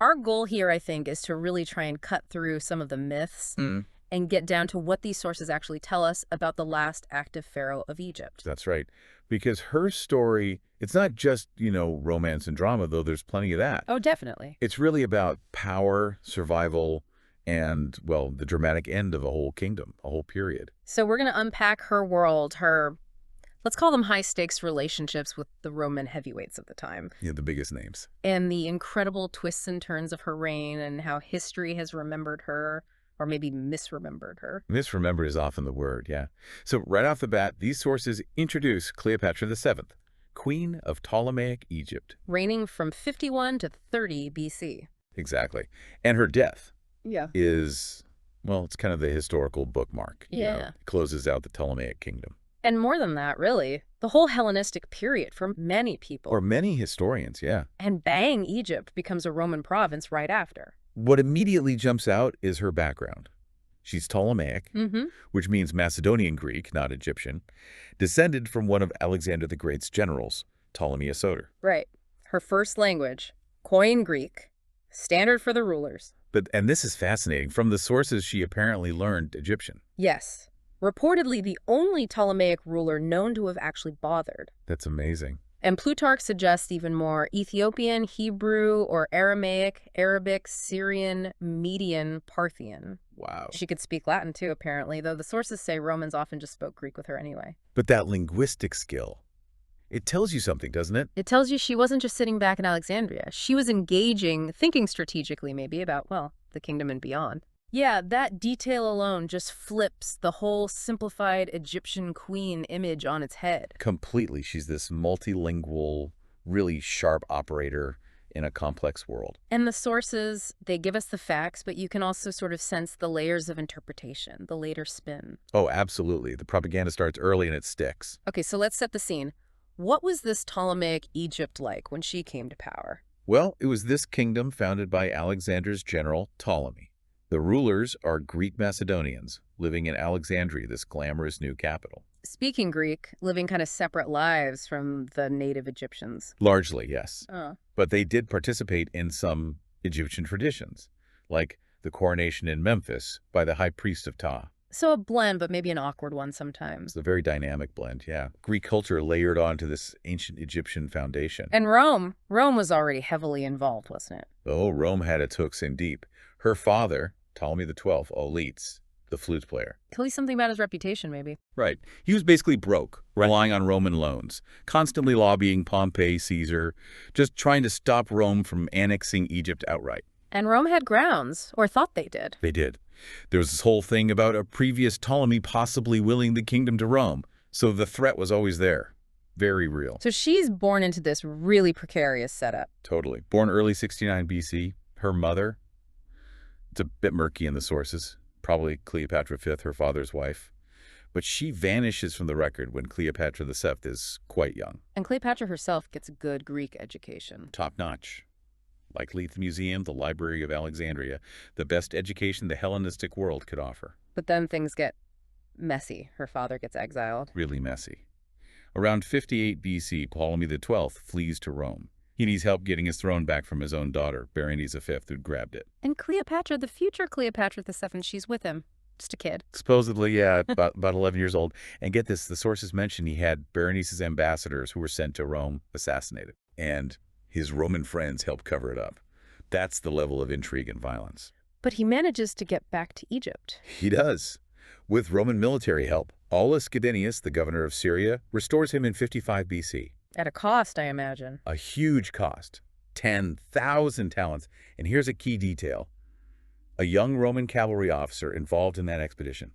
Our goal here, I think, is to really try and cut through some of the myths and get down to what these sources actually tell us about the last active pharaoh of Egypt. That's right. Because her story, it's not just, romance and drama, though there's plenty of that. Oh, definitely. It's really about power, survival, and, well, the dramatic end of a whole kingdom, a whole period. So we're going to unpack her world, her, let's call them high-stakes relationships with the Roman heavyweights of the time. Yeah, the biggest names. And the incredible twists and turns of her reign and how history has remembered her, or maybe misremembered her. Misremembered is often the word, yeah. So right off the bat, these sources introduce Cleopatra VII, Queen of Ptolemaic Egypt. Reigning from 51 to 30 BC. Exactly. And her death Yeah. is, well, it's kind of the historical bookmark. Yeah. It closes out the Ptolemaic kingdom. And more than that, really. The whole Hellenistic period for many people. Or many historians, yeah. And bang, Egypt becomes a Roman province right after. What immediately jumps out is her background. She's Ptolemaic, which means Macedonian Greek, not Egyptian, descended from one of Alexander the Great's generals, Ptolemy Soter. Right. Her first language, Koine Greek, standard for the rulers. And this is fascinating. From the sources, she apparently learned Egyptian. Yes. Reportedly the only Ptolemaic ruler known to have actually bothered. That's amazing. And Plutarch suggests even more Ethiopian, Hebrew, or Aramaic, Arabic, Syrian, Median, Parthian. Wow. She could speak Latin too, apparently, though the sources say Romans often just spoke Greek with her anyway. But that linguistic skill, it tells you something, doesn't it? It tells you she wasn't just sitting back in Alexandria. She was engaging, thinking strategically maybe about, well, the kingdom and beyond. Yeah, that detail alone just flips the whole simplified Egyptian queen image on its head. Completely. She's this multilingual, really sharp operator in a complex world. And the sources, they give us the facts, but you can also sort of sense the layers of interpretation, the later spin. Oh, absolutely. The propaganda starts early and it sticks. Okay, so let's set the scene. What was this Ptolemaic Egypt like when she came to power? Well, it was this kingdom founded by Alexander's general, Ptolemy. The rulers are Greek Macedonians living in Alexandria, this glamorous new capital. Speaking Greek, living kind of separate lives from the native Egyptians. Largely, yes. Oh. But they did participate in some Egyptian traditions, like the coronation in Memphis by the high priest of Ptah. So a blend, but maybe an awkward one sometimes. It's a very dynamic blend, yeah. Greek culture layered onto this ancient Egyptian foundation. And Rome. Rome was already heavily involved, wasn't it? Oh, Rome had its hooks in deep. Her father, Ptolemy XII, Oletes, the flute player. At least something about his reputation, maybe. Right. He was basically broke, relying on Roman loans, constantly lobbying Pompey, Caesar, just trying to stop Rome from annexing Egypt outright. And Rome had grounds, or thought they did. They did. There was this whole thing about a previous Ptolemy possibly willing the kingdom to Rome, so the threat was always there. Very real. So she's born into this really precarious setup. Totally. Born early 69 BC, her mother, it's a bit murky in the sources, probably Cleopatra V, her father's wife. But she vanishes from the record when Cleopatra VII is quite young. And Cleopatra herself gets a good Greek education. Top-notch. Like Leith Museum, the Library of Alexandria, the best education the Hellenistic world could offer. But then things get messy. Her father gets exiled. Really messy. Around 58 BC, Ptolemy XII flees to Rome. He needs help getting his throne back from his own daughter, Berenice V, who'd grabbed it. And Cleopatra, the future Cleopatra VII, she's with him. Just a kid. Supposedly, yeah, about 11 years old. And get this, the sources mention he had Berenice's ambassadors who were sent to Rome assassinated. And his Roman friends helped cover it up. That's the level of intrigue and violence. But he manages to get back to Egypt. He does. With Roman military help, Aulus Gedenius, the governor of Syria, restores him in 55 BC. At a cost, I imagine. A huge cost. 10,000 talents. And here's a key detail. A young Roman cavalry officer involved in that expedition,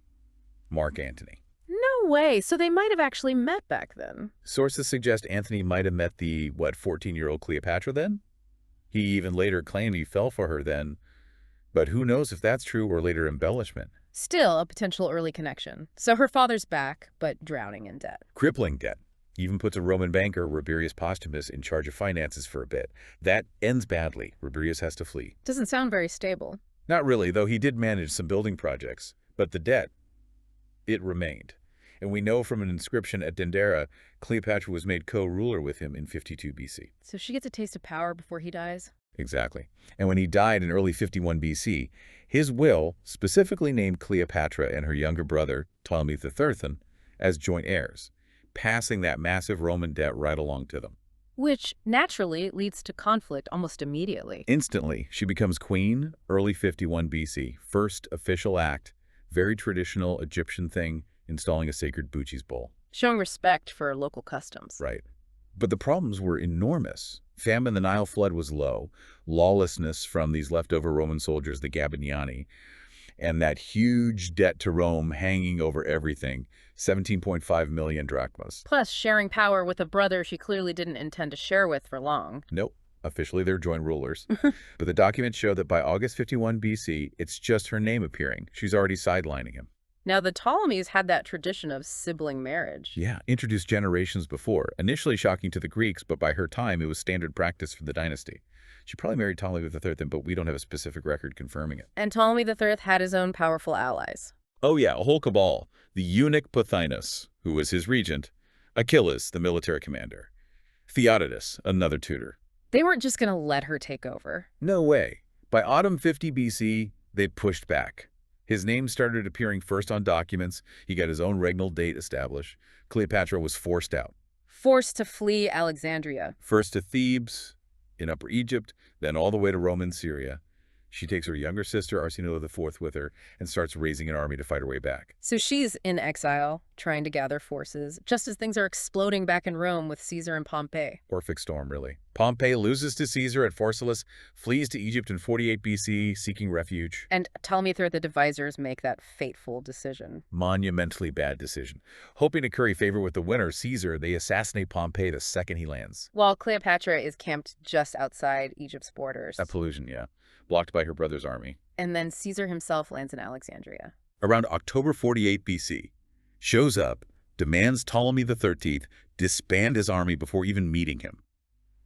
Mark Antony. No way. So they might have actually met back then. Sources suggest Antony might have met the, 14-year-old Cleopatra then? He even later claimed he fell for her then. But who knows if that's true or later embellishment. Still a potential early connection. So her father's back, but drowning in debt. Crippling debt. Even puts a Roman banker, Rabirius Postumus, in charge of finances for a bit. That ends badly. Rabirius has to flee. Doesn't sound very stable. Not really, though he did manage some building projects. But the debt, it remained. And we know from an inscription at Dendera, Cleopatra was made co-ruler with him in 52 BC. So she gets a taste of power before he dies? Exactly. And when he died in early 51 BC, his will specifically named Cleopatra and her younger brother, Ptolemy III, as joint heirs, passing that massive Roman debt right along to them. Which naturally leads to conflict almost immediately. Instantly, she becomes queen, early 51 BC, first official act, very traditional Egyptian thing, installing a sacred Bucci's bowl. Showing respect for local customs. Right. But the problems were enormous. Famine, the Nile flood was low, lawlessness from these leftover Roman soldiers, the Gabiniani, and that huge debt to Rome hanging over everything, 17.5 million drachmas. Plus, sharing power with a brother she clearly didn't intend to share with for long. Nope. Officially, they're joint rulers. But the documents show that by August 51 BC, it's just her name appearing. She's already sidelining him. Now, the Ptolemies had that tradition of sibling marriage. Yeah, introduced generations before. Initially shocking to the Greeks, but by her time, it was standard practice for the dynasty. She probably married Ptolemy III, but we don't have a specific record confirming it. And Ptolemy III had his own powerful allies. Oh yeah, a whole cabal. The eunuch Pothinus, who was his regent, Achilles, the military commander, Theodotus, another tutor. They weren't just going to let her take over. No way. By autumn 50 BC, they pushed back. His name started appearing first on documents. He got his own regnal date established. Cleopatra was forced out. Forced to flee Alexandria. First to Thebes, in Upper Egypt, then all the way to Roman Syria. She takes her younger sister, Arsinoe IV, with her and starts raising an army to fight her way back. So she's in exile, trying to gather forces, just as things are exploding back in Rome with Caesar and Pompey. Perfect storm, really. Pompey loses to Caesar at Pharsalus, flees to Egypt in 48 BC, seeking refuge. And Ptolemy III, the advisors, make that fateful decision. Monumentally bad decision. Hoping to curry favor with the winner, Caesar, they assassinate Pompey the second he lands. While Cleopatra is camped just outside Egypt's borders. That collusion, yeah. Blocked by her brother's army. And then Caesar himself lands in Alexandria. Around October 48 BC, shows up, demands Ptolemy XIII disband his army before even meeting him,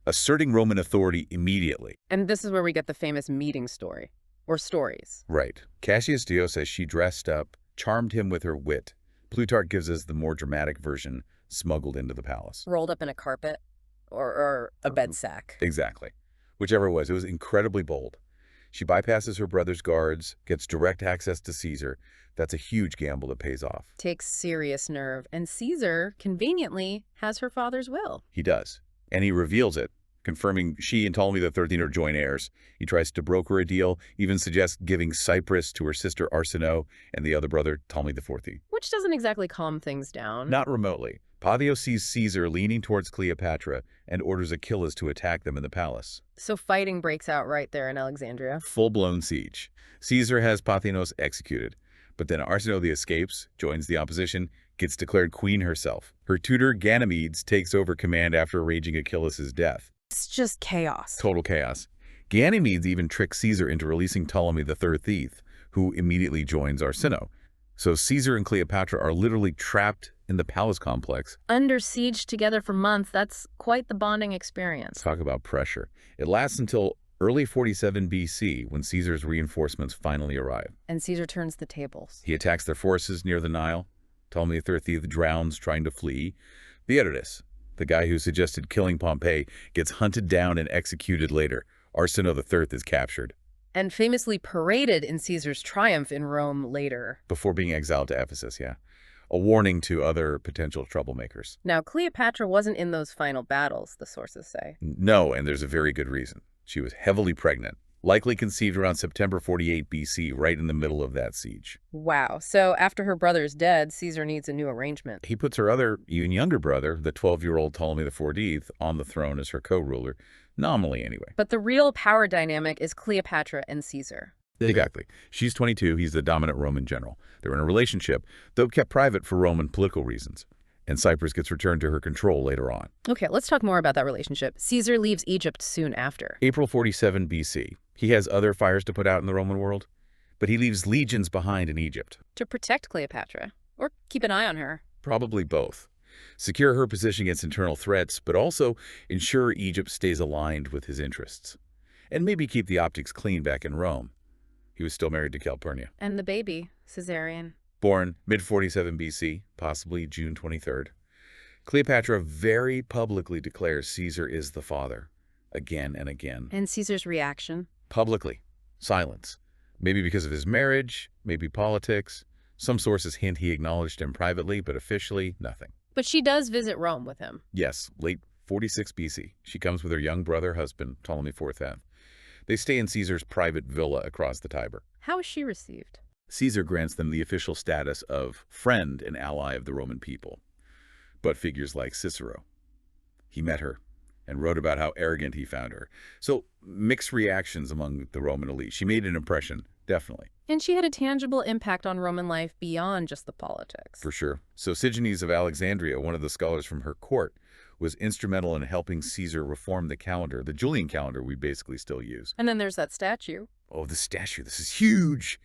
asserting Roman authority immediately. And this is where we get the famous meeting story, or stories. Right. Cassius Dio says she dressed up, charmed him with her wit. Plutarch gives us the more dramatic version, smuggled into the palace. Rolled up in a carpet, or a bed sack. Exactly. Whichever it was incredibly bold. She bypasses her brother's guards, gets direct access to Caesar. That's a huge gamble that pays off. Takes serious nerve, and Caesar, conveniently, has her father's will. He does. And he reveals it, confirming she and Ptolemy XIII are joint heirs. He tries to broker a deal, even suggests giving Cyprus to her sister Arsinoe and the other brother, Ptolemy IV. Which doesn't exactly calm things down. Not remotely. Pothio sees Caesar leaning towards Cleopatra and orders Achilles to attack them in the palace. So fighting breaks out right there in Alexandria. Full-blown siege. Caesar has Pothinus executed, but then Arsinoe escapes, joins the opposition, gets declared queen herself. Her tutor, Ganymedes, takes over command after arranging Achilles' death. It's just chaos. Total chaos. Ganymedes even tricks Caesar into releasing Ptolemy XIII, who immediately joins Arsinoe. So Caesar and Cleopatra are literally trapped in the palace complex. Under siege together for months, that's quite the bonding experience. Talk about pressure. It lasts until early 47 BC when Caesar's reinforcements finally arrive. And Caesar turns the tables. He attacks their forces near the Nile. Ptolemy XIII drowns trying to flee. Theodotus, the guy who suggested killing Pompey, gets hunted down and executed later. Arsinoe III is captured. And famously paraded in Caesar's triumph in Rome later. Before being exiled to Ephesus, yeah. A warning to other potential troublemakers. Now, Cleopatra wasn't in those final battles, the sources say. No, and there's a very good reason. She was heavily pregnant, likely conceived around September 48 BC, right in the middle of that siege. Wow. So after her brother's dead, Caesar needs a new arrangement. He puts her other, even younger brother, the 12-year-old Ptolemy XIV, on the throne as her co-ruler, nominally anyway. But the real power dynamic is Cleopatra and Caesar. Exactly. She's 22, he's the dominant Roman general. They're in a relationship, though kept private for Roman political reasons. And Cyprus gets returned to her control later on. Okay, let's talk more about that relationship. Caesar leaves Egypt soon after. April 47 BC. He has other fires to put out in the Roman world, but he leaves legions behind in Egypt. To protect Cleopatra, or keep an eye on her. Probably both. Secure her position against internal threats, but also ensure Egypt stays aligned with his interests. And maybe keep the optics clean back in Rome. He was still married to Calpurnia. And the baby, Caesarion. Born mid-47 BC, possibly June 23rd. Cleopatra very publicly declares Caesar is the father. again and again. And Caesar's reaction? Publicly. Silence. Maybe because of his marriage, maybe politics. Some sources hint he acknowledged him privately, but officially, nothing. But she does visit Rome with him. Yes, late 46 BC. She comes with her young brother, husband, Ptolemy IV. They stay in Caesar's private villa across the Tiber. How is she received? Caesar grants them the official status of friend and ally of the Roman people. But figures like Cicero. He met her and wrote about how arrogant he found her. So mixed reactions among the Roman elite. She made an impression, definitely. And she had a tangible impact on Roman life beyond just the politics. For sure. So Sigenes of Alexandria, one of the scholars from her court, was instrumental in helping Caesar reform the calendar, the Julian calendar we basically still use. And then there's that statue. Oh, the statue. This is huge.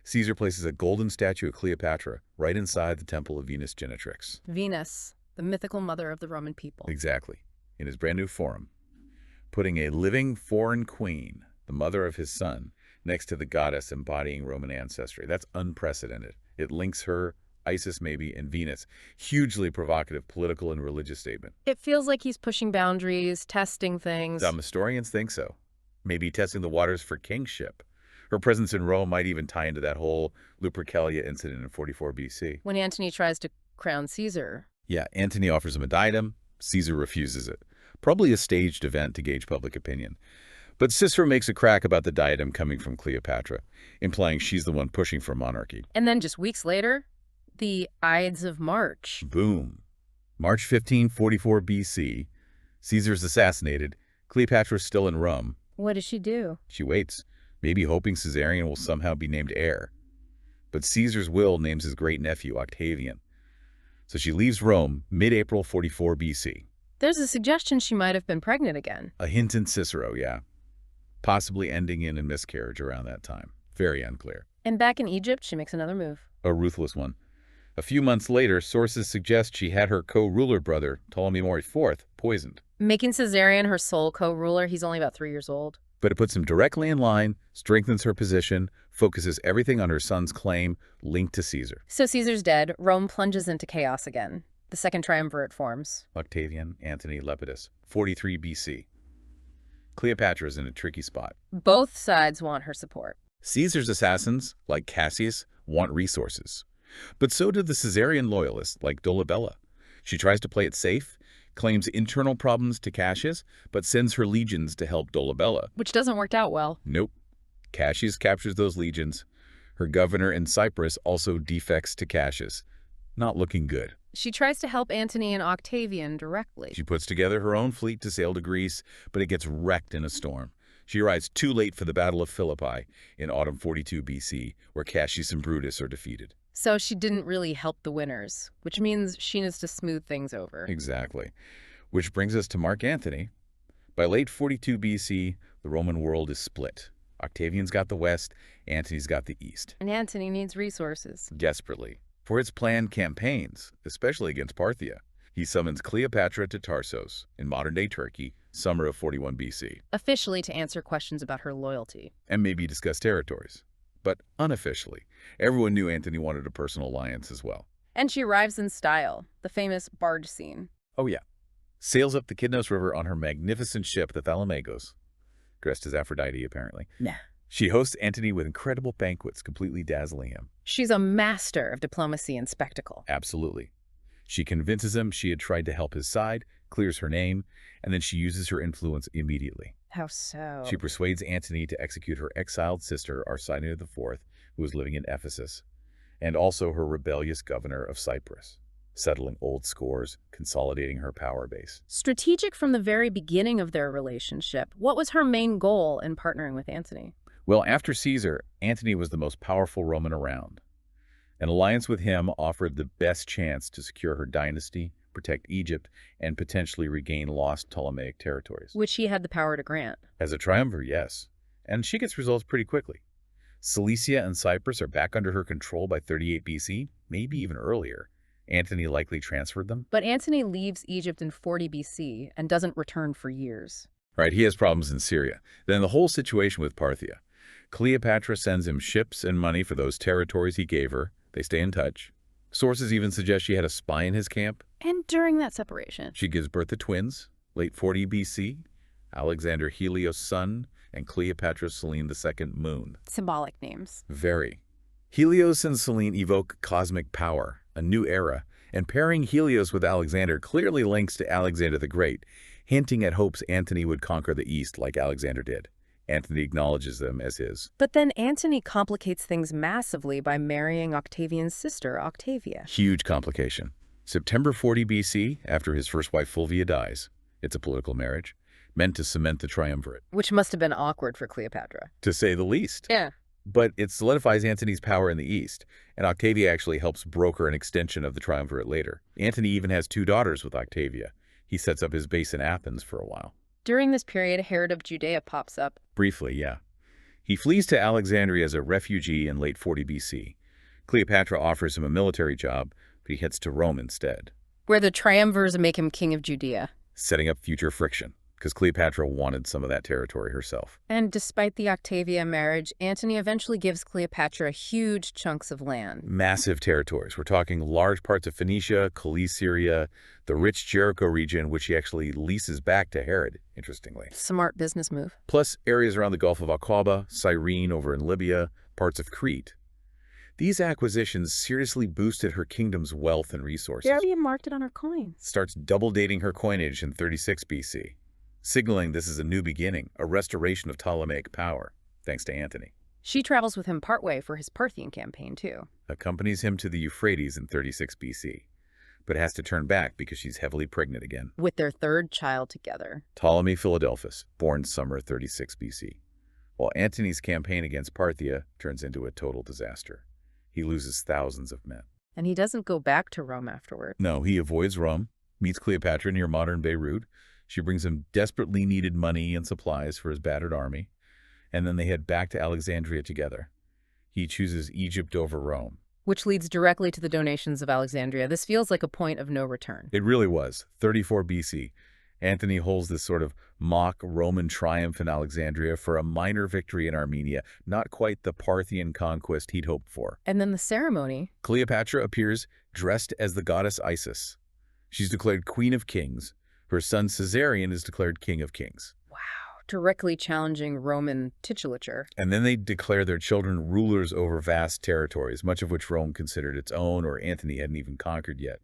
Caesar places a golden statue of Cleopatra right inside the temple of Venus Genetrix. Venus, the mythical mother of the Roman people. Exactly. In his brand new forum, putting a living foreign queen, the mother of his son, next to the goddess embodying Roman ancestry. That's unprecedented. It links her, Isis maybe, and Venus. Hugely provocative political and religious statement. It feels like he's pushing boundaries, testing things. Some historians think so. Maybe testing the waters for kingship. Her presence in Rome might even tie into that whole Lupercalia incident in 44 BC. When Antony tries to crown Caesar. Yeah, Antony offers him a diadem. Caesar refuses it. Probably a staged event to gauge public opinion. But Cicero makes a crack about the diadem coming from Cleopatra, implying she's the one pushing for monarchy. And then just weeks later, the Ides of March. Boom. March 15, 44 BC. Caesar's assassinated. Cleopatra's still in Rome. What does she do? She waits, maybe hoping Caesarion will somehow be named heir. But Caesar's will names his great-nephew, Octavian. So she leaves Rome mid-April 44 BC. There's a suggestion she might have been pregnant again. A hint in Cicero, yeah. Possibly ending in a miscarriage around that time. Very unclear. And back in Egypt, she makes another move. A ruthless one. A few months later, sources suggest she had her co-ruler brother, Ptolemy IV, poisoned. Making Caesarion her sole co-ruler. He's only about 3 years old. But it puts him directly in line, strengthens her position, focuses everything on her son's claim linked to Caesar. So Caesar's dead. Rome plunges into chaos again. The second triumvirate forms. Octavian, Antony, Lepidus, 43 BC. Cleopatra is in a tricky spot. Both sides want her support. Caesar's assassins, like Cassius, want resources. But so do the Caesarian loyalists, like Dolabella. She tries to play it safe, claims internal problems to Cassius, but sends her legions to help Dolabella. Which doesn't work out well. Nope. Cassius captures those legions. Her governor in Cyprus also defects to Cassius. Not looking good. She tries to help Antony and Octavian directly. She puts together her own fleet to sail to Greece, but it gets wrecked in a storm. She arrives too late for the Battle of Philippi in autumn 42 BC, where Cassius and Brutus are defeated. So she didn't really help the winners, which means she needs to smooth things over. Exactly. Which brings us to Mark Antony. By late 42 BC, the Roman world is split. Octavian's got the west, Antony's got the east. And Antony needs resources. Desperately. For its planned campaigns, especially against Parthia, he summons Cleopatra to Tarsos, in modern-day Turkey, summer of 41 BC. Officially to answer questions about her loyalty. And maybe discuss territories. But unofficially, everyone knew Antony wanted a personal alliance as well. And she arrives in style, the famous barge scene. Oh yeah. Sails up the Kidnos River on her magnificent ship, the Thalamagos. Dressed as Aphrodite, apparently. Nah. She hosts Antony with incredible banquets, completely dazzling him. She's a master of diplomacy and spectacle. Absolutely. She convinces him she had tried to help his side, clears her name, and then she uses her influence immediately. How so? She persuades Antony to execute her exiled sister, Arsinoe IV, who was living in Ephesus, and also her rebellious governor of Cyprus, settling old scores, consolidating her power base. Strategic from the very beginning of their relationship. What was her main goal in partnering with Antony? Well, after Caesar, Antony was the most powerful Roman around. An alliance with him offered the best chance to secure her dynasty, protect Egypt, and potentially regain lost Ptolemaic territories. Which he had the power to grant. As a triumvirate, yes. And she gets results pretty quickly. Cilicia and Cyprus are back under her control by 38 BC, maybe even earlier. Antony likely transferred them. But Antony leaves Egypt in 40 BC and doesn't return for years. Right, he has problems in Syria. Then the whole situation with Parthia. Cleopatra sends him ships and money for those territories he gave her. They stay in touch. Sources even suggest she had a spy in his camp. And during that separation? She gives birth to twins, late 40 BC, Alexander Helios Sun and Cleopatra Selene II Moon. Symbolic names. Very. Helios and Selene evoke cosmic power, a new era, and pairing Helios with Alexander clearly links to Alexander the Great, hinting at hopes Antony would conquer the East like Alexander did. Antony acknowledges them as his. But then Antony complicates things massively by marrying Octavian's sister, Octavia. Huge complication. September 40 BC, after his first wife Fulvia dies. It's a political marriage, meant to cement the triumvirate. Which must have been awkward for Cleopatra. To say the least. Yeah. But it solidifies Antony's power in the East, and Octavia actually helps broker an extension of the triumvirate later. Antony even has 2 daughters with Octavia. He sets up his base in Athens for a while. During this period, Herod of Judea pops up. Briefly, yeah. He flees to Alexandria as a refugee in late 40 BC. Cleopatra offers him a military job, but he heads to Rome instead. Where the triumvirs make him king of Judea. Setting up future friction, because Cleopatra wanted some of that territory herself. And despite the Octavia marriage, Antony eventually gives Cleopatra huge chunks of land. Massive territories. We're talking large parts of Phoenicia, Cilicia, the rich Jericho region, which he actually leases back to Herod, interestingly. Smart business move. Plus areas around the Gulf of Aqaba, Cyrene over in Libya, parts of Crete. These acquisitions seriously boosted her kingdom's wealth and resources. They already marked it on her coins. Starts double dating her coinage in 36 BC. Signaling this is a new beginning, a restoration of Ptolemaic power, thanks to Antony. She travels with him partway for his Parthian campaign, too. Accompanies him to the Euphrates in 36 BC, but has to turn back because she's heavily pregnant again. With their 3rd child together. Ptolemy Philadelphus, born summer 36 BC. While Antony's campaign against Parthia turns into a total disaster. He loses thousands of men. And he doesn't go back to Rome afterward. No, he avoids Rome, meets Cleopatra near modern Beirut. She brings him desperately needed money and supplies for his battered army, and then they head back to Alexandria together. He chooses Egypt over Rome. Which leads directly to the donations of Alexandria. This feels like a point of no return. It really was. 34 BC. Antony holds this sort of mock Roman triumph in Alexandria for a minor victory in Armenia, not quite the Parthian conquest he'd hoped for. And then the ceremony. Cleopatra appears dressed as the goddess Isis. She's declared Queen of Kings. Her son Caesarion is declared King of Kings. Wow. Directly challenging Roman titulature. And then they declare their children rulers over vast territories, much of which Rome considered its own or Antony hadn't even conquered yet.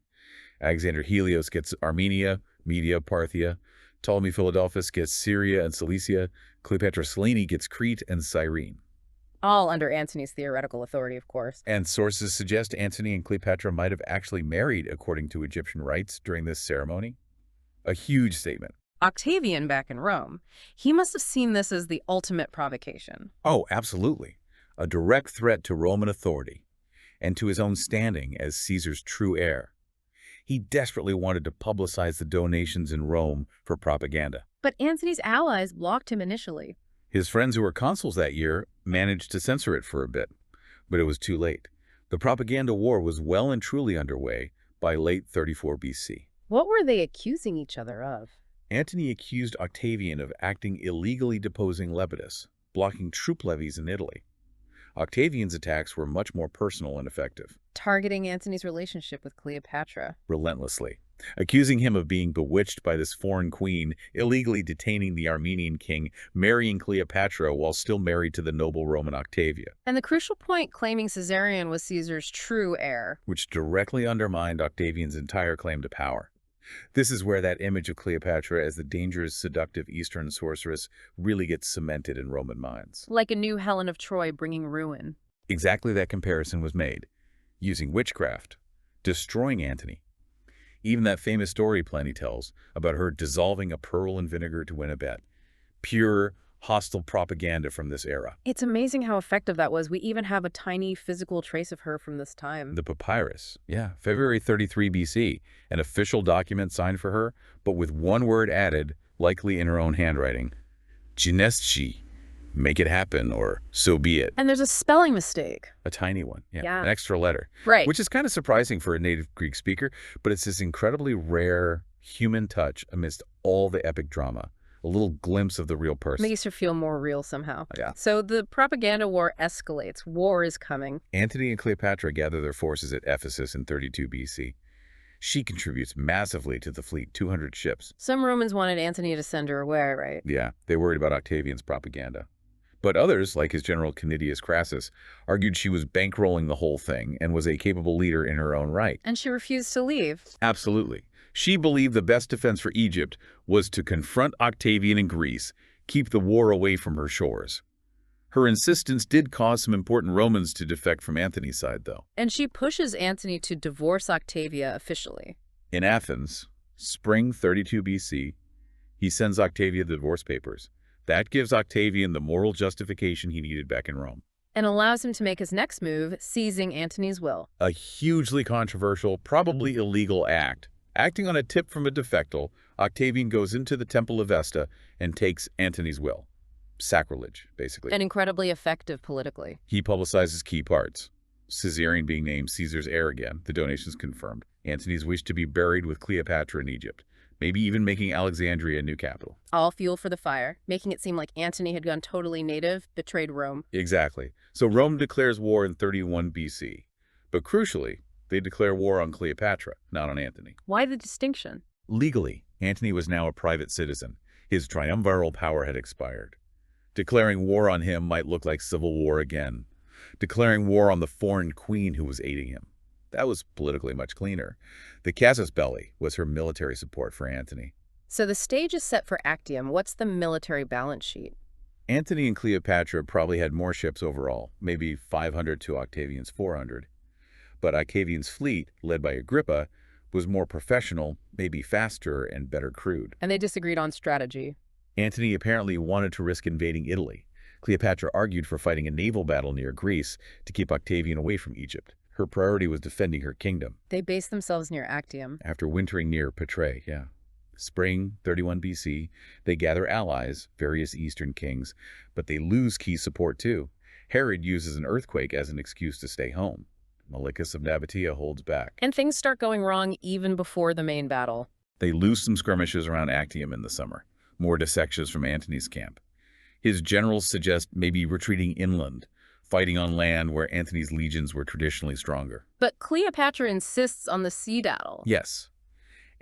Alexander Helios gets Armenia, Media, Parthia. Ptolemy Philadelphus gets Syria and Cilicia. Cleopatra Selene gets Crete and Cyrene. All under Antony's theoretical authority, of course. And sources suggest Antony and Cleopatra might have actually married according to Egyptian rites during this ceremony. A huge statement. Octavian back in Rome, he must have seen this as the ultimate provocation. Oh, absolutely. A direct threat to Roman authority and to his own standing as Caesar's true heir. He desperately wanted to publicize the donations in Rome for propaganda. But Antony's allies blocked him initially. His friends who were consuls that year managed to censor it for a bit, but it was too late. The propaganda war was well and truly underway by late 34 BC. What were they accusing each other of? Antony accused Octavian of acting illegally deposing Lepidus, blocking troop levies in Italy. Octavian's attacks were much more personal and effective. Targeting Antony's relationship with Cleopatra. Relentlessly. Accusing him of being bewitched by this foreign queen, illegally detaining the Armenian king, marrying Cleopatra while still married to the noble Roman Octavia. And the crucial point, claiming Caesarion was Caesar's true heir. Which directly undermined Octavian's entire claim to power. This is where that image of Cleopatra as the dangerous, seductive Eastern sorceress really gets cemented in Roman minds. Like a new Helen of Troy bringing ruin. Exactly that comparison was made, using witchcraft, destroying Antony. Even that famous story Pliny tells about her dissolving a pearl in vinegar to win a bet. Pure, hostile propaganda from this era. It's amazing how effective that was. We even have a tiny physical trace of her from this time. The papyrus. Yeah, February 33 BC. An official document signed for her, but with one word added, likely in her own handwriting. Ginesci. Make it happen, or so be it. And there's a spelling mistake. A tiny one. Yeah. An extra letter. Right. Which is kind of surprising for a native Greek speaker, but it's this incredibly rare human touch amidst all the epic drama. A little glimpse of the real person. Makes her feel more real somehow. Yeah. So the propaganda war escalates. War is coming. Antony and Cleopatra gather their forces at Ephesus in 32 BC. She contributes massively to the fleet, 200 ships. Some Romans wanted Antony to send her away, right? Yeah, they worried about Octavian's propaganda. But others, like his general Canidius Crassus, argued she was bankrolling the whole thing and was a capable leader in her own right. And she refused to leave. Absolutely. She believed the best defense for Egypt was to confront Octavian in Greece, keep the war away from her shores. Her insistence did cause some important Romans to defect from Antony's side, though. And she pushes Antony to divorce Octavia officially. In Athens, spring 32 BC, he sends Octavia the divorce papers. That gives Octavian the moral justification he needed back in Rome. And allows him to make his next move, seizing Antony's will. A hugely controversial, probably illegal act. Acting on a tip from a defectal, Octavian goes into the Temple of Vesta and takes Antony's will. Sacrilege, basically. And incredibly effective politically. He publicizes key parts. Caesarion being named Caesar's heir again, the donations confirmed. Antony's wish to be buried with Cleopatra in Egypt, maybe even making Alexandria a new capital. All fuel for the fire, making it seem like Antony had gone totally native, betrayed Rome. Exactly. So Rome declares war in 31 BC. But crucially, they declare war on Cleopatra, not on Antony. Why the distinction? Legally, Antony was now a private citizen. His triumviral power had expired. Declaring war on him might look like civil war again. Declaring war on the foreign queen who was aiding him. That was politically much cleaner. The casus belli was her military support for Antony. So the stage is set for Actium. What's the military balance sheet? Antony and Cleopatra probably had more ships overall, maybe 500 to Octavian's 400. But Octavian's fleet, led by Agrippa, was more professional, maybe faster and better crewed. And they disagreed on strategy. Antony apparently wanted to risk invading Italy. Cleopatra argued for fighting a naval battle near Greece to keep Octavian away from Egypt. Her priority was defending her kingdom. They based themselves near Actium. After wintering near Petrae, Spring 31 BC, they gather allies, various eastern kings, but they lose key support too. Herod uses an earthquake as an excuse to stay home. Malichus of Nabatea holds back. And things start going wrong even before the main battle. They lose some skirmishes around Actium in the summer. More dissections from Antony's camp. His generals suggest maybe retreating inland, fighting on land where Antony's legions were traditionally stronger. But Cleopatra insists on the sea battle. Yes.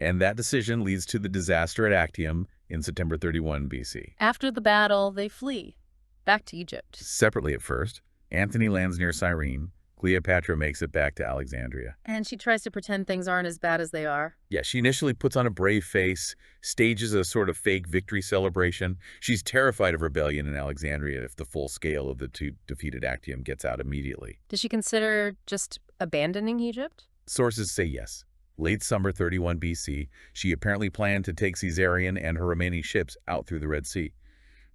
And that decision leads to the disaster at Actium in September 31 BC. After the battle, they flee. Back to Egypt. Separately at first, Antony lands near Cyrene. Cleopatra makes it back to Alexandria. And she tries to pretend things aren't as bad as they are. Yeah, she initially puts on a brave face, stages a sort of fake victory celebration. She's terrified of rebellion in Alexandria if the full scale of the two defeated Actium gets out immediately. Does she consider just abandoning Egypt? Sources say yes. Late summer 31 BC, she apparently planned to take Caesarion and her remaining ships out through the Red Sea.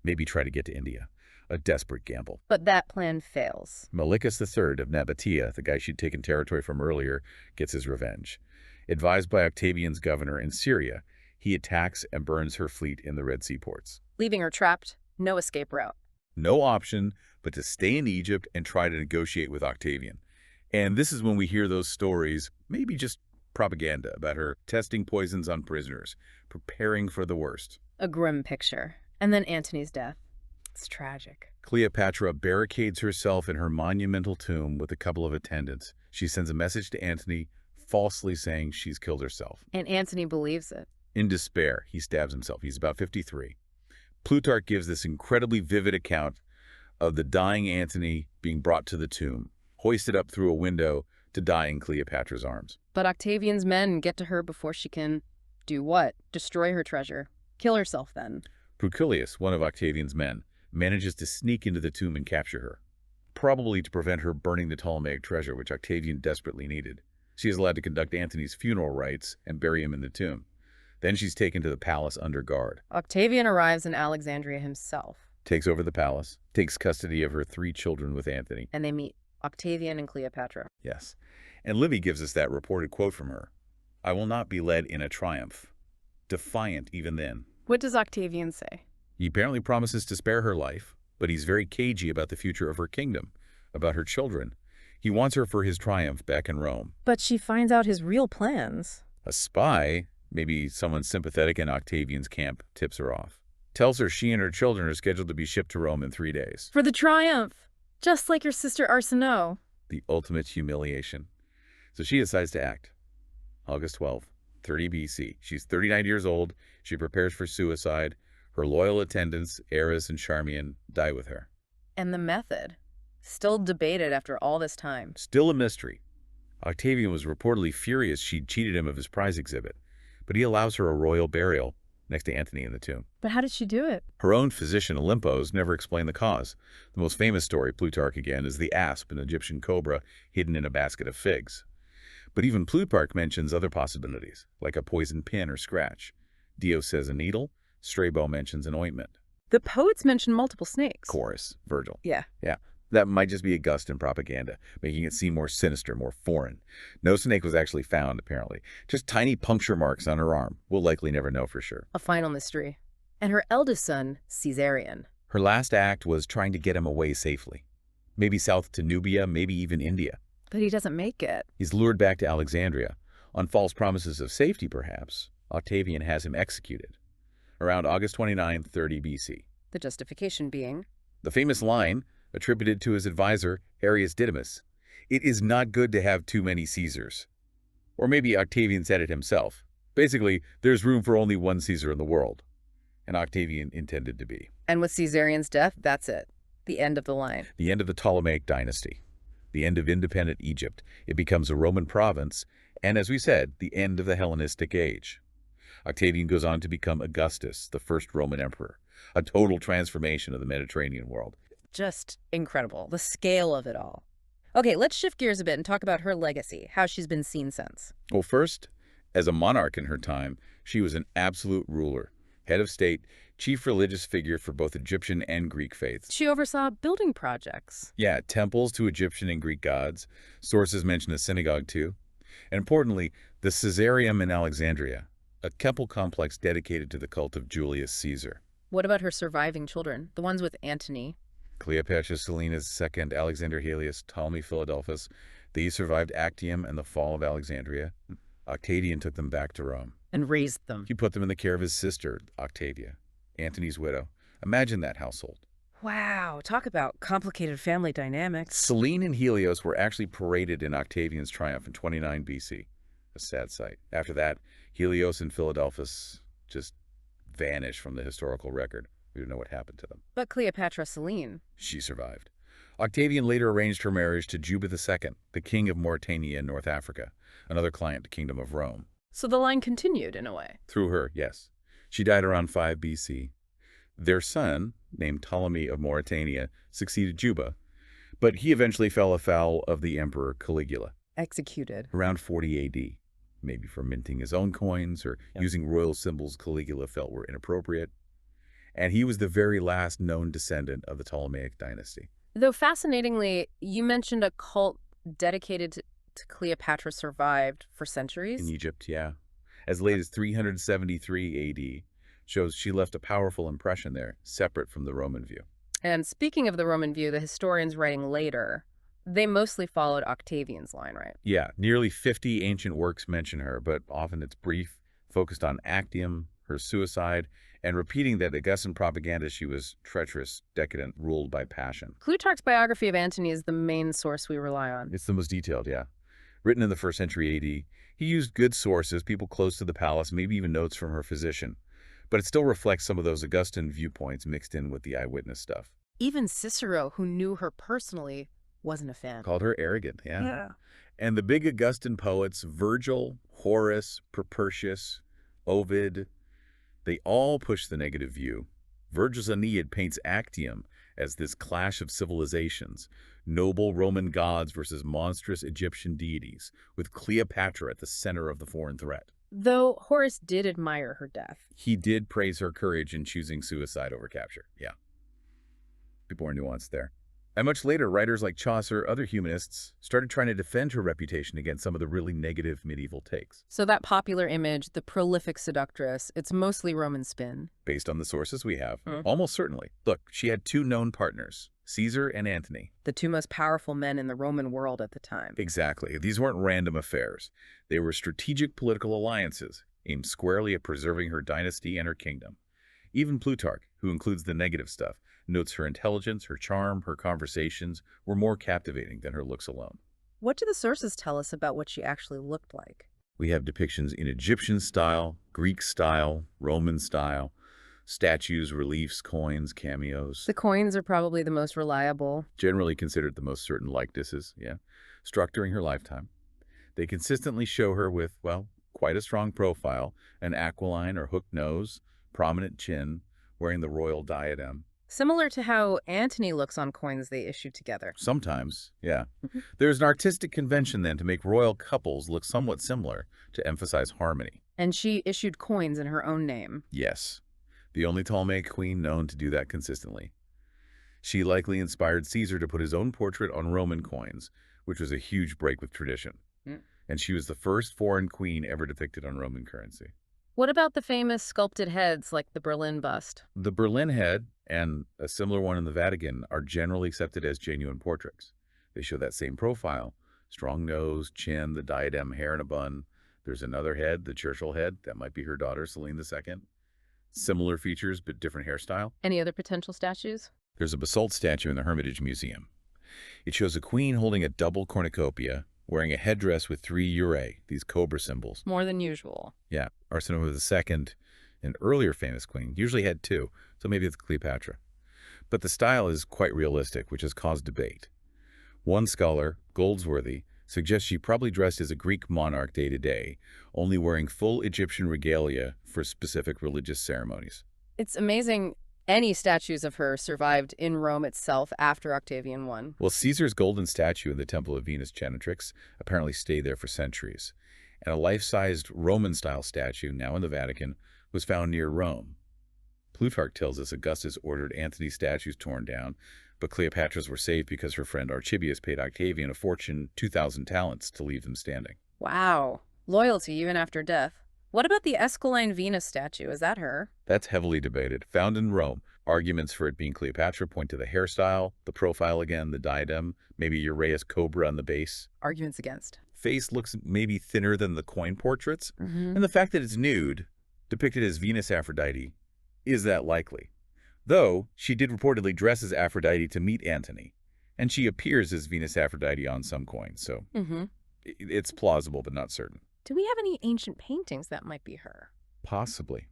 Maybe try to get to India. A desperate gamble. But that plan fails. Malichus III of Nabatea, the guy she'd taken territory from earlier, gets his revenge. Advised by Octavian's governor in Syria, he attacks and burns her fleet in the Red Sea ports. Leaving her trapped, no escape route. No option but to stay in Egypt and try to negotiate with Octavian. And this is when we hear those stories, maybe just propaganda, about her testing poisons on prisoners, preparing for the worst. A grim picture. And then Antony's death. It's tragic. Cleopatra barricades herself in her monumental tomb with a couple of attendants. She sends a message to Antony, falsely saying she's killed herself. And Antony believes it. In despair, he stabs himself. He's about 53. Plutarch gives this incredibly vivid account of the dying Antony being brought to the tomb, hoisted up through a window to die in Cleopatra's arms. But Octavian's men get to her before she can do what? Destroy her treasure. Kill herself then. Proculius, one of Octavian's men, manages to sneak into the tomb and capture her, probably to prevent her burning the Ptolemaic treasure, which Octavian desperately needed. She is allowed to conduct Antony's funeral rites and bury him in the tomb. Then she's taken to the palace under guard. Octavian arrives in Alexandria himself. Takes over the palace, takes custody of her 3 children with Antony. And they meet Octavian and Cleopatra. Yes. And Livy gives us that reported quote from her. "I will not be led in a triumph." Defiant even then. What does Octavian say? He apparently promises to spare her life, but he's very cagey about the future of her kingdom, about her children. He wants her for his triumph back in Rome. But she finds out his real plans. A spy, maybe someone sympathetic in Octavian's camp, tips her off. Tells her she and her children are scheduled to be shipped to Rome in 3 days. For the triumph! Just like your sister Arsinoe. The ultimate humiliation. So she decides to act. August 12th, 30 BC. She's 39 years old. She prepares for suicide. Her loyal attendants, Eris and Charmian, die with her. And the method? Still debated after all this time. Still a mystery. Octavian was reportedly furious she'd cheated him of his prize exhibit, but he allows her a royal burial next to Antony in the tomb. But how did she do it? Her own physician, Olympos, never explained the cause. The most famous story, Plutarch again, is the asp, an Egyptian cobra hidden in a basket of figs. But even Plutarch mentions other possibilities, like a poisoned pin or scratch. Dio says a needle. Strabo mentions an ointment. The poets mention multiple snakes. Chorus, Virgil. Yeah. Yeah, that might just be Augustan propaganda, making it seem more sinister, more foreign. No snake was actually found, apparently. Just tiny puncture marks on her arm. We'll likely never know for sure. A final mystery. And her eldest son, Caesarion. Her last act was trying to get him away safely. Maybe south to Nubia, maybe even India. But he doesn't make it. He's lured back to Alexandria. On false promises of safety, perhaps, Octavian has him executed. Around August 29, 30 BC. The justification being? The famous line, attributed to his advisor, Arrius Didymus, "It is not good to have too many Caesars." Or maybe Octavian said it himself. Basically, there's room for only one Caesar in the world. And Octavian intended to be. And with Caesarion's death, that's it. The end of the line. The end of the Ptolemaic dynasty. The end of independent Egypt. It becomes a Roman province. And as we said, the end of the Hellenistic age. Octavian goes on to become Augustus, the first Roman emperor. A total transformation of the Mediterranean world. Just incredible. The scale of it all. Okay, let's shift gears a bit and talk about her legacy, how she's been seen since. Well, first, as a monarch in her time, she was an absolute ruler, head of state, chief religious figure for both Egyptian and Greek faiths. She oversaw building projects. Yeah, temples to Egyptian and Greek gods. Sources mention a synagogue too. And importantly, the Caesareum in Alexandria, a temple complex dedicated to the cult of Julius Caesar. What about her surviving children, the ones with Antony? Cleopatra, Seleucus II, Alexander Helios, Ptolemy Philadelphus. These survived Actium and the fall of Alexandria. Octavian took them back to Rome. And raised them. He put them in the care of his sister, Octavia, Antony's widow. Imagine that household. Wow, talk about complicated family dynamics. Selene and Helios were actually paraded in Octavian's triumph in 29 BC. A sad sight. After that, Helios and Philadelphus just vanished from the historical record. We don't know what happened to them. But Cleopatra Selene. She survived. Octavian later arranged her marriage to Juba II, the king of Mauritania in North Africa, another client to Kingdom of Rome. So the line continued in a way. Through her, yes. She died around 5 BC. Their son, named Ptolemy of Mauritania, succeeded Juba, but he eventually fell afoul of the emperor Caligula. Executed. Around 40 AD. Maybe for minting his own coins or using royal symbols Caligula felt were inappropriate. And he was the very last known descendant of the Ptolemaic dynasty. Though fascinatingly, you mentioned a cult dedicated to Cleopatra survived for centuries. In Egypt, yeah. As late as 373 AD, shows she left a powerful impression there, separate from the Roman view. And speaking of the Roman view, the historians writing later, they mostly followed Octavian's line, right? Yeah, nearly 50 ancient works mention her, but often it's brief, focused on Actium, her suicide, and repeating that Augustan propaganda she was treacherous, decadent, ruled by passion. Plutarch's biography of Antony is the main source we rely on. It's the most detailed, yeah. Written in the 1st century AD, he used good sources, people close to the palace, maybe even notes from her physician. But it still reflects some of those Augustan viewpoints mixed in with the eyewitness stuff. Even Cicero, who knew her personally, wasn't a fan. Called her arrogant, yeah. And the big Augustan poets, Virgil, Horace, Propertius, Ovid, they all push the negative view. Virgil's Aeneid paints Actium as this clash of civilizations, noble Roman gods versus monstrous Egyptian deities, with Cleopatra at the center of the foreign threat. Though Horace did admire her death. He did praise her courage in choosing suicide over capture, yeah. Bit more nuance there. And much later, writers like Chaucer, other humanists, started trying to defend her reputation against some of the really negative medieval takes. So that popular image, the prolific seductress, it's mostly Roman spin. Based on the sources we have, almost certainly. Look, she had 2 known partners, Caesar and Antony. The 2 most powerful men in the Roman world at the time. Exactly. These weren't random affairs. They were strategic political alliances, aimed squarely at preserving her dynasty and her kingdom. Even Plutarch, who includes the negative stuff, notes her intelligence, her charm, her conversations were more captivating than her looks alone. What do the sources tell us about what she actually looked like? We have depictions in Egyptian style, Greek style, Roman style, statues, reliefs, coins, cameos, The coins are probably the most reliable. generally considered the most certain likenesses, yeah, struck during her lifetime. They consistently show her with, well, quite a strong profile, an aquiline or hooked nose, prominent chin, wearing the royal diadem. Similar to how Antony looks on coins they issued together. Sometimes, yeah. Mhm. There's an artistic convention then to make royal couples look somewhat similar to emphasize harmony. And she issued coins in her own name. Yes, the only Ptolemaic queen known to do that consistently. She likely inspired Caesar to put his own portrait on Roman coins, which was a huge break with tradition. Mm. And she was the first foreign queen ever depicted on Roman currency. What about the famous sculpted heads like the Berlin bust? The Berlin head and a similar one in the Vatican are generally accepted as genuine portraits. They show that same profile: strong nose, chin, the diadem, hair in a bun. There's another head, the Churchill head. That might be her daughter, Celine II. Similar features, but different hairstyle. Any other potential statues? There's a basalt statue in the Hermitage Museum. It shows a queen holding a double cornucopia, wearing a headdress with 3 these cobra symbols. More than usual. Yeah, Arsinoe II, an earlier famous queen, usually had two, so maybe it's Cleopatra. But the style is quite realistic, which has caused debate. One scholar, Goldsworthy, suggests she probably dressed as a Greek monarch day to day, only wearing full Egyptian regalia for specific religious ceremonies. It's amazing any statues of her survived in Rome itself after Octavian won. Well, Caesar's golden statue in the Temple of Venus Genetrix apparently stayed there for centuries, and a life-sized Roman-style statue, now in the Vatican, was found near Rome. Plutarch tells us Augustus ordered Antony's statues torn down, but Cleopatra's were saved because her friend Archibius paid Octavian a fortune, 2,000 talents, to leave them standing. Wow. Loyalty even after death. What about the Esquiline Venus statue? Is that her? That's heavily debated. Found in Rome, arguments for it being Cleopatra point to the hairstyle, the profile again, the diadem, maybe Uraeus cobra on the base. Arguments against. Face looks maybe thinner than the coin portraits, Mm-hmm. and the fact that it's nude, depicted as Venus Aphrodite, is that likely. Though, she did reportedly dress as Aphrodite to meet Antony, and she appears as Venus Aphrodite on some coins, so Mm-hmm. it's plausible but not certain. Do we have any ancient paintings that might be her? Possibly.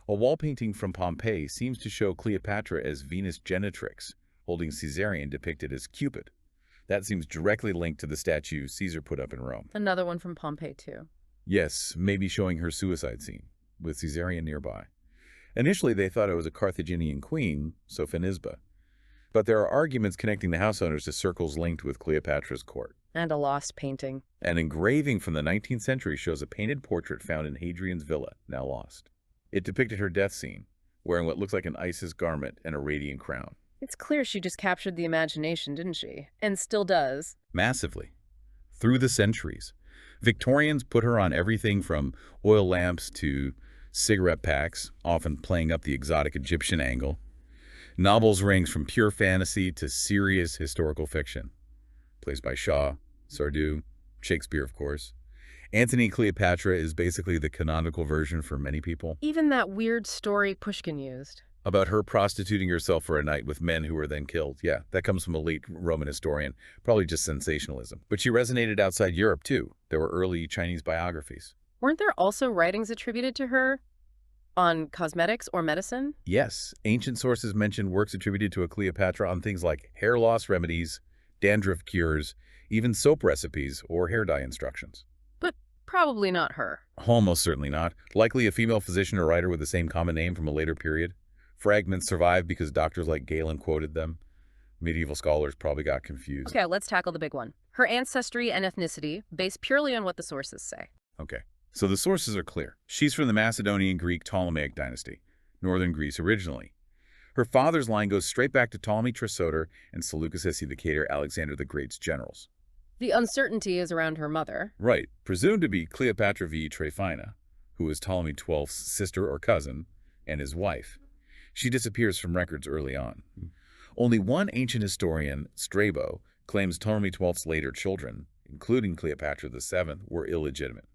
A wall painting from Pompeii seems to show Cleopatra as Venus Genetrix, holding Caesarion depicted as Cupid. That seems directly linked to the statue Caesar put up in Rome. Another one from Pompeii, too. Yes, maybe showing her suicide scene, with Caesarion nearby. Initially, they thought it was a Carthaginian queen, Sophonisba. But there are arguments connecting the house owners to circles linked with Cleopatra's court. And a lost painting. An engraving from the 19th century shows a painted portrait found in Hadrian's villa, now lost. It depicted her death scene, wearing what looks like an Isis garment and a radiant crown. It's clear she just captured the imagination, didn't she? And still does. Massively. Through the centuries. Victorians put her on everything from oil lamps to cigarette packs, often playing up the exotic Egyptian angle. Novels range from pure fantasy to serious historical fiction. Plays by Shaw, Sardou, Shakespeare, of course. Antony Cleopatra is basically the canonical version for many people, Even that weird story Pushkin used. about her prostituting herself for a night with men who were then killed. Yeah, that comes from a late Roman historian, probably just sensationalism. But she resonated outside Europe, too. There were early Chinese biographies. Weren't there also writings attributed to her on cosmetics or medicine? Yes, ancient sources mention works attributed to a Cleopatra on things like hair loss remedies, dandruff cures, even soap recipes or hair dye instructions. But probably not her. Almost certainly not. Likely a female physician or writer with the same common name from a later period. Fragments survive because doctors like Galen quoted them. Medieval scholars probably got confused. Okay, let's tackle the big one. Her ancestry and ethnicity, based purely on what the sources say. Okay, so the sources are clear. She's from the Macedonian Greek Ptolemaic dynasty, northern Greece originally. Her father's line goes straight back to Ptolemy Trissoter and Seleucus Hesidicator, Alexander the Great's generals. The uncertainty is around her mother. Right, presumed to be Cleopatra v. Tryphina, who was Ptolemy XII's sister or cousin, and his wife. She disappears from records early on. Only one ancient historian, Strabo, claims Ptolemy XII's later children, including Cleopatra VII, were illegitimate.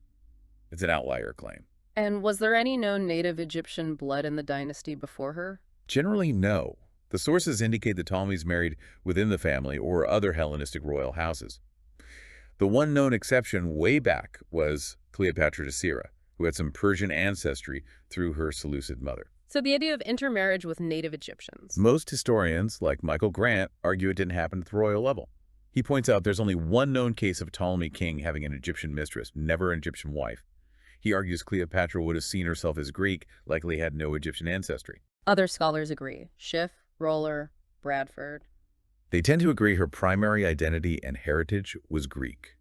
It's an outlier claim. And was there any known native Egyptian blood in the dynasty before her? Generally, no. The sources indicate the Ptolemies married within the family or other Hellenistic royal houses. The one known exception way back was Cleopatra Sira, who had some Persian ancestry through her Seleucid mother. So the idea of intermarriage with native Egyptians. Most historians, like Michael Grant, argue it didn't happen at the royal level. He points out there's only one known case of a Ptolemy king having an Egyptian mistress, never an Egyptian wife. He argues Cleopatra would have seen herself as Greek, likely had no Egyptian ancestry. Other scholars agree. Schiff, Roller, Bradford. They tend to agree her primary identity and heritage was Greek.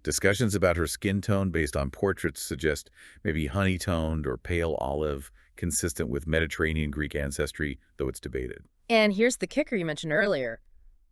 Discussions about her skin tone based on portraits suggest maybe honey-toned or pale olive, consistent with Mediterranean Greek ancestry, though it's debated. And here's the kicker you mentioned earlier.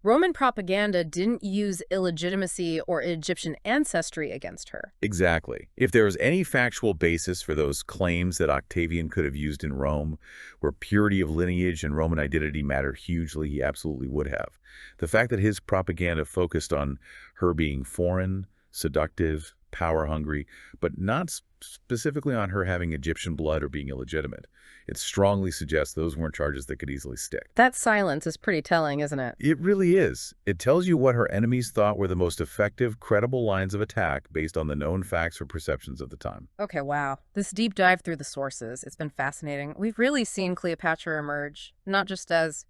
Roman propaganda didn't use illegitimacy or Egyptian ancestry against her. Exactly. If there was any factual basis for those claims that Octavian could have used in Rome, where purity of lineage and Roman identity mattered hugely, he absolutely would have. The fact that his propaganda focused on her being foreign, seductive, power-hungry, but not specifically on her having Egyptian blood or being illegitimate, it strongly suggests those weren't charges that could easily stick. That silence is pretty telling, isn't it? It really is. It tells you what her enemies thought were the most effective, credible lines of attack based on the known facts or perceptions of the time. Okay, wow. This deep dive through the sources, it's been fascinating. We've really seen Cleopatra emerge, not just as,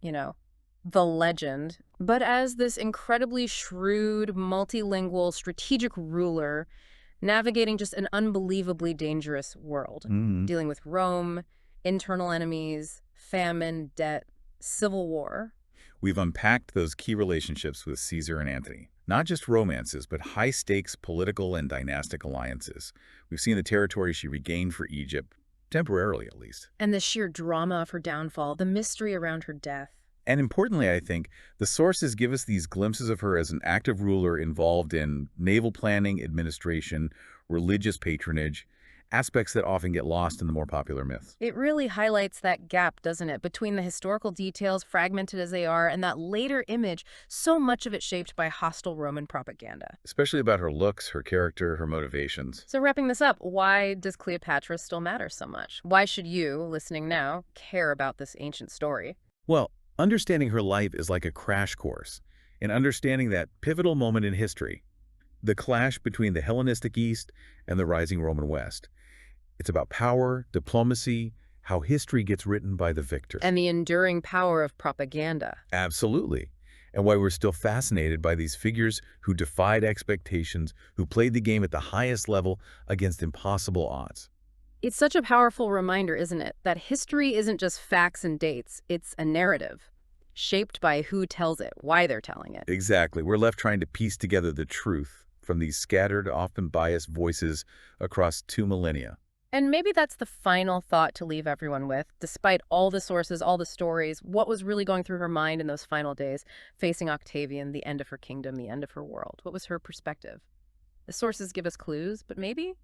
the legend, but as this incredibly shrewd, multilingual, strategic ruler navigating just an unbelievably dangerous world, dealing with Rome, internal enemies, famine, debt, civil war. We've unpacked those key relationships with Caesar and Antony. Not just romances, but high-stakes political and dynastic alliances. We've seen the territory she regained for Egypt, temporarily at least. And the sheer drama of her downfall, the mystery around her death. And importantly, I think, the sources give us these glimpses of her as an active ruler involved in naval planning, administration, religious patronage, aspects that often get lost in the more popular myths. It really highlights that gap, doesn't it, between the historical details, fragmented as they are, and that later image, so much of it shaped by hostile Roman propaganda. Especially about her looks, her character, her motivations. So wrapping this up, why does Cleopatra still matter so much? Why should you, listening now, care about this ancient story? Well, understanding her life is like a crash course in understanding that pivotal moment in history, the clash between the Hellenistic East and the rising Roman West. It's about power, diplomacy, how history gets written by the victor. And the enduring power of propaganda. Absolutely. And why we're still fascinated by these figures who defied expectations, who played the game at the highest level against impossible odds. It's such a powerful reminder, isn't it, that history isn't just facts and dates, it's a narrative, shaped by who tells it, why they're telling it. Exactly. We're left trying to piece together the truth from these scattered, often biased voices across 2 millennia. And maybe that's the final thought to leave everyone with. Despite all the sources, all the stories, what was really going through her mind in those final days, facing Octavian, the end of her kingdom, the end of her world? What was her perspective? The sources give us clues, but maybe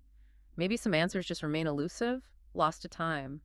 some answers just remain elusive, lost to time.